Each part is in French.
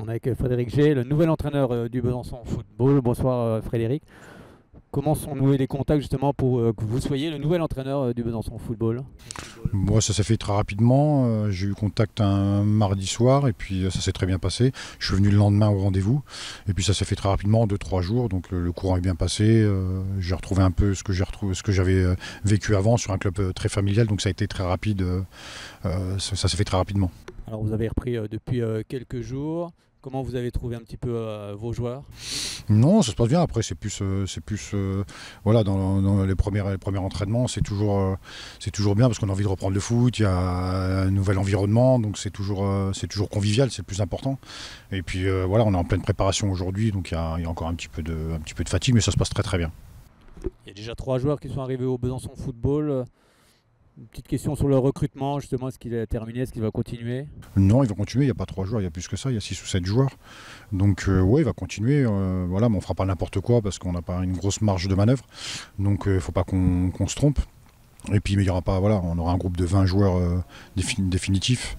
On est avec Frédéric G, le nouvel entraîneur du Besançon Football. Bonsoir Frédéric. Comment sont noués les contacts justement pour que vous soyez le nouvel entraîneur du Besançon Football? Moi, ça s'est fait très rapidement. J'ai eu contact un mardi soir et puis ça s'est très bien passé. Je suis venu le lendemain au rendez-vous et puis ça s'est fait très rapidement, 2-3 jours. Donc le courant est bien passé. J'ai retrouvé un peu ce que j'avais vécu avant sur un club très familial. Donc ça a été très rapide. Ça s'est fait très rapidement. Alors vous avez repris depuis quelques jours. Comment vous avez trouvé un petit peu vos joueurs? Non, ça se passe bien. Après, c'est plus voilà, dans les premiers entraînements, c'est toujours bien parce qu'on a envie de reprendre le foot. Il y a un nouvel environnement, donc c'est toujours convivial, c'est le plus important. Et puis voilà, on est en pleine préparation aujourd'hui, donc il y a encore un petit peu de fatigue, mais ça se passe très très bien. Il y a déjà 3 joueurs qui sont arrivés au Besançon Football. Une petite question sur le recrutement, justement, est-ce qu'il est terminé, est-ce qu'il va continuer? Non, il va continuer, il n'y a pas 3 joueurs, il y a plus que ça, il y a 6 ou 7 joueurs. Donc ouais, il va continuer, voilà, mais on ne fera pas n'importe quoi parce qu'on n'a pas une grosse marge de manœuvre. Donc il ne faut pas qu'on se trompe. Et puis mais il y aura pas, voilà, on aura un groupe de 20 joueurs définitifs.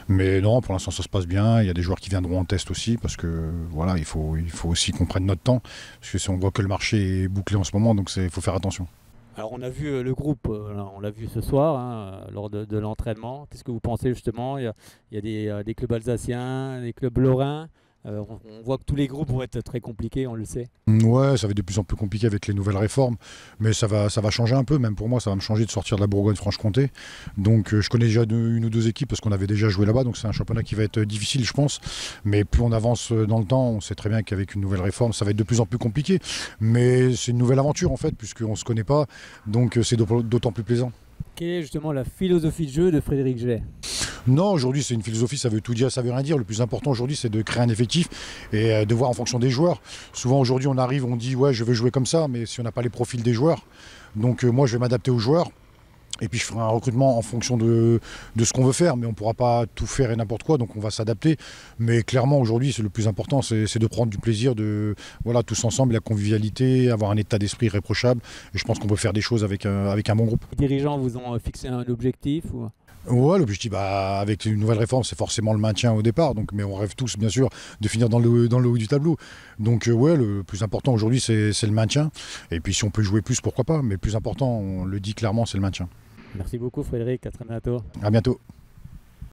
Mais non, pour l'instant ça se passe bien, il y a des joueurs qui viendront en test aussi, parce que voilà, il faut aussi qu'on prenne notre temps. Parce que si on voit que le marché est bouclé en ce moment, donc il faut faire attention. Alors on a vu le groupe, on l'a vu ce soir lors de l'entraînement. Qu'est-ce que vous pensez justement? Il y a des clubs alsaciens, des clubs lorrains. On voit que tous les groupes vont être très compliqués, on le sait. Ouais, ça va être de plus en plus compliqué avec les nouvelles réformes, mais ça va changer un peu, même pour moi ça va me changer de sortir de la Bourgogne-Franche-Comté. Donc je connais déjà une ou deux équipes parce qu'on avait déjà joué là-bas, donc c'est un championnat qui va être difficile je pense, mais plus on avance dans le temps, on sait très bien qu'avec une nouvelle réforme ça va être de plus en plus compliqué, mais c'est une nouvelle aventure en fait, puisqu'on ne se connaît pas, donc c'est d'autant plus plaisant. Quelle est justement la philosophie de jeu de Frédéric Gellet? Non, aujourd'hui c'est une philosophie, ça veut tout dire, ça veut rien dire. Le plus important aujourd'hui c'est de créer un effectif et de voir en fonction des joueurs. Souvent aujourd'hui on arrive, on dit ouais je veux jouer comme ça, mais si on n'a pas les profils des joueurs, donc moi je vais m'adapter aux joueurs. Et puis je ferai un recrutement en fonction de ce qu'on veut faire, mais on ne pourra pas tout faire et n'importe quoi, donc on va s'adapter. Mais clairement aujourd'hui c'est le plus important, c'est de prendre du plaisir, voilà, tous ensemble, la convivialité, avoir un état d'esprit irréprochable. Et je pense qu'on peut faire des choses avec un bon groupe. Les dirigeants vous ont fixé un objectif ou... Ouais, l'objectif, avec une nouvelle réforme, c'est forcément le maintien au départ. Donc, mais on rêve tous, bien sûr, de finir dans le haut du tableau. Donc, ouais, le plus important aujourd'hui, c'est le maintien. Et puis, si on peut jouer plus, pourquoi pas. Mais le plus important, on le dit clairement, c'est le maintien. Merci beaucoup Frédéric, à très bientôt. À bientôt.